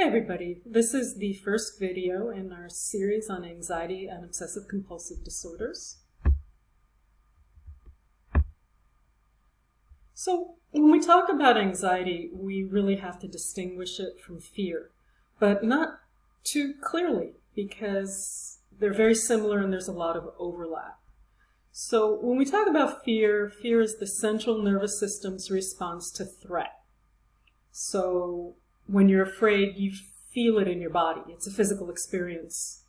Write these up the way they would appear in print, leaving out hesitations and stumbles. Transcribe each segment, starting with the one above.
everybody, this is the first video in our series on anxiety and obsessive compulsive disorders. So when we talk about anxiety, we really have to distinguish it from fear, but not too clearly because they're very similar and there's a lot of overlap. So when we talk about fear, fear is the central nervous system's response to threat. So when you're afraid, you feel it in your body. It's a physical experience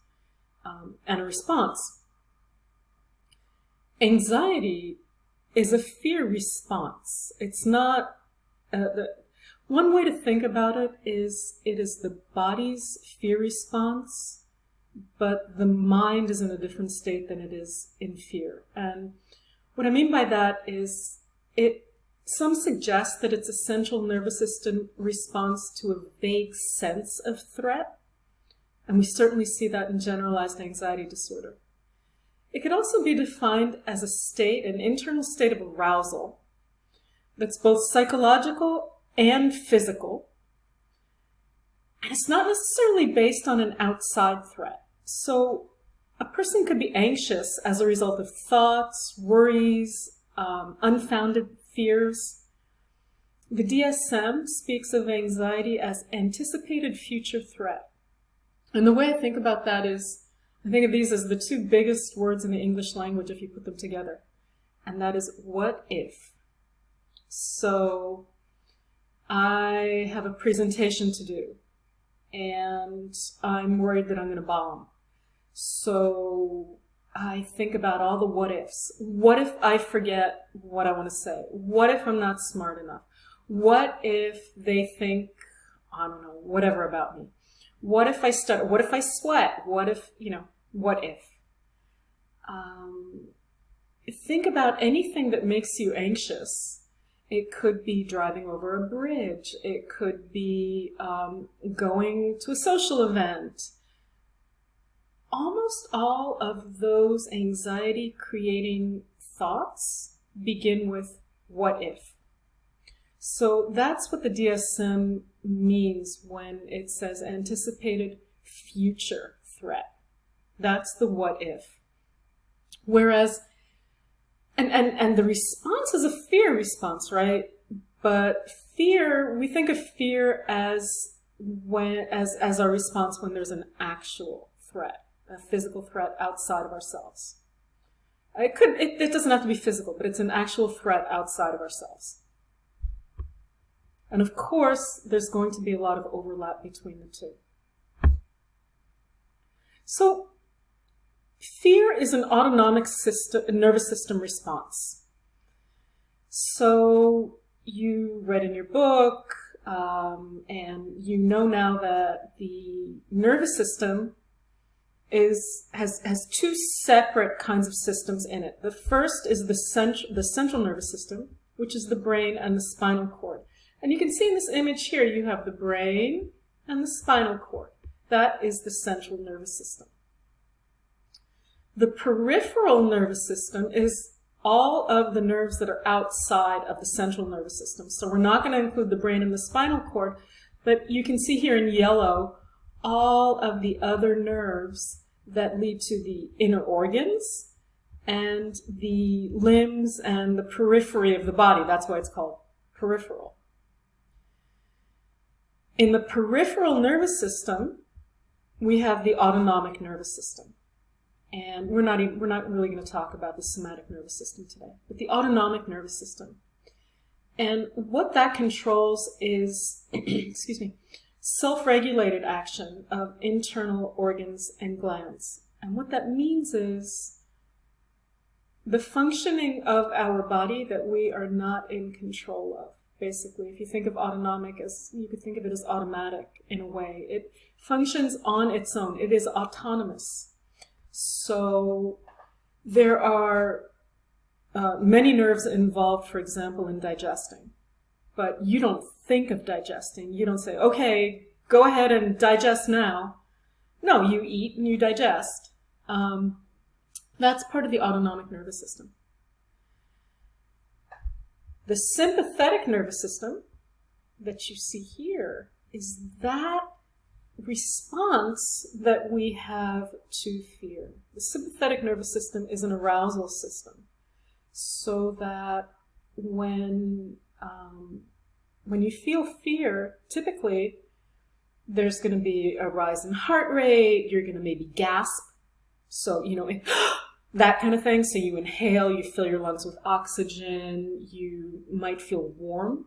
and a response. Anxiety is a fear response. It's not, one way to think about it is the body's fear response, but the mind is in a different state than it is in fear. And what I mean by that is some suggest that it's a central nervous system response to a vague sense of threat, and we certainly see that in generalized anxiety disorder. It could also be defined as a state, an internal state of arousal that's both psychological and physical, and it's not necessarily based on an outside threat. So a person could be anxious as a result of thoughts, worries, unfounded fears. The DSM speaks of anxiety as anticipated future threat. And the way I think about that is, I think of these as the two biggest words in the English language if you put them together. And that is, what if? So I have a presentation to do, and I'm worried that I'm going to bomb. So I think about all the what ifs. What if I forget what I want to say? What if I'm not smart enough? What if they think, I don't know, whatever about me? What if I stutter? What if I sweat? What if, what if? Think about anything that makes you anxious. It could be driving over a bridge. It could be going to a social event. Almost all of those anxiety-creating thoughts begin with what if. So that's what the DSM means when it says anticipated future threat. That's the what if. Whereas, and the response is a fear response, right? But fear, we think of fear as our response when there's an actual threat, a physical threat outside of ourselves. It doesn't have to be physical, but it's an actual threat outside of ourselves. And of course, there's going to be a lot of overlap between the two. So, fear is an autonomic nervous system response. So, you read in your book, and you know now that the nervous system has two separate kinds of systems in it. The first is the central nervous system, which is the brain and the spinal cord. And you can see in this image here, you have the brain and the spinal cord. That is the central nervous system. The peripheral nervous system is all of the nerves that are outside of the central nervous system. So we're not going to include the brain and the spinal cord, but you can see here in yellow all of the other nerves that lead to the inner organs and the limbs and the periphery of the body. That's why it's called peripheral. In the peripheral nervous system, we have the autonomic nervous system. And we're not really going to talk about the somatic nervous system today, but the autonomic nervous system. And what that controls is, self-regulated action of internal organs and glands. And what that means is the functioning of our body that we are not in control of. Basically, if you think of autonomic as, you could think of it as automatic in a way. It functions on its own. It is autonomous. So there are many nerves involved, for example, in digesting. But you don't think of digesting. You don't say, okay, go ahead and digest now. No, you eat and you digest. That's part of the autonomic nervous system. The sympathetic nervous system that you see here is that response that we have to fear. The sympathetic nervous system is an arousal system, so that when you feel fear, typically there's going to be a rise in heart rate, you're going to maybe gasp, so, that kind of thing. So you inhale, you fill your lungs with oxygen, you might feel warm,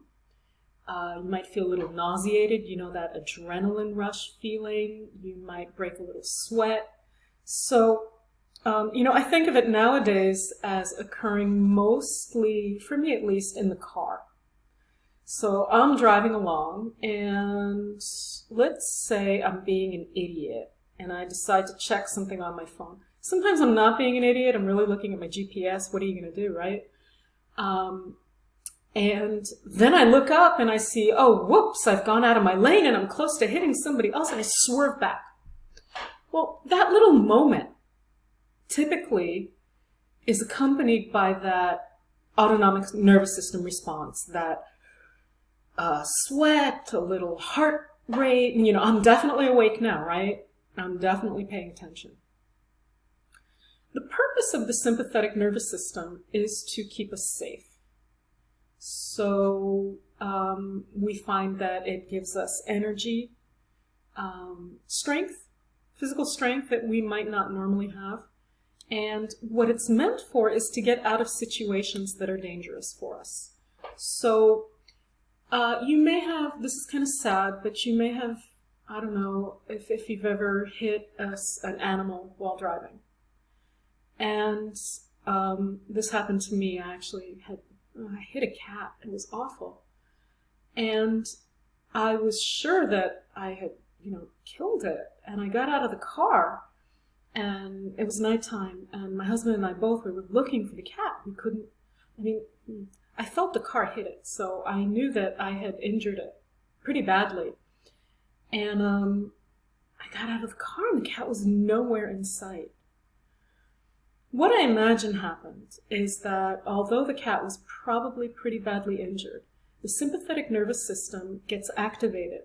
you might feel a little nauseated, that adrenaline rush feeling, you might break a little sweat. So, I think of it nowadays as occurring mostly, for me at least, in the car. So I'm driving along, and let's say I'm being an idiot, and I decide to check something on my phone. Sometimes I'm not being an idiot, I'm really looking at my GPS. What are you going to do, right? And then I look up and I see, oh, whoops, I've gone out of my lane and I'm close to hitting somebody else, and I swerve back. Well, that little moment typically is accompanied by that autonomic nervous system response, that sweat, a little heart rate. I'm definitely awake now, right? I'm definitely paying attention. The purpose of the sympathetic nervous system is to keep us safe. So we find that it gives us energy, strength, physical strength that we might not normally have. And what it's meant for is to get out of situations that are dangerous for us. So you may have, this is kind of sad, but you may have, I don't know, if you've ever hit an animal while driving. And this happened to me. I hit a cat. It was awful. And I was sure that I had, killed it. And I got out of the car, and it was nighttime, and my husband and I both were looking for the cat. We couldn't, I felt the car hit it, so I knew that I had injured it pretty badly. And I got out of the car, and the cat was nowhere in sight. What I imagine happened is that although the cat was probably pretty badly injured, the sympathetic nervous system gets activated.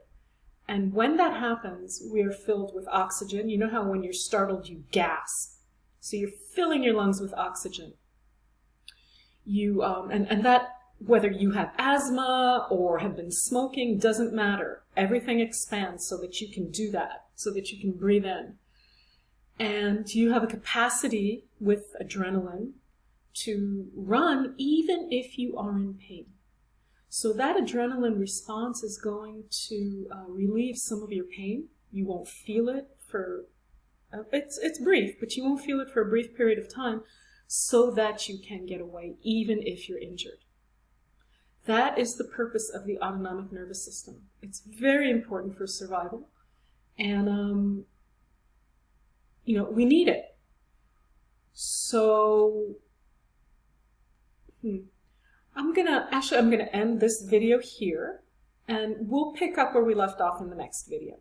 And when that happens, we are filled with oxygen. You know how when you're startled, you gasp. So you're filling your lungs with oxygen. And that, whether you have asthma or have been smoking, doesn't matter. Everything expands so that you can do that, so that you can breathe in. And you have a capacity with adrenaline to run even if you are in pain. So that adrenaline response is going to relieve some of your pain. You won't feel it for, it's brief, but you won't feel it for a brief period of time, so that you can get away even if you're injured. That is the purpose of the autonomic nervous system. It's very important for survival. And, we need it. So, I'm gonna end this video here, and we'll pick up where we left off in the next video.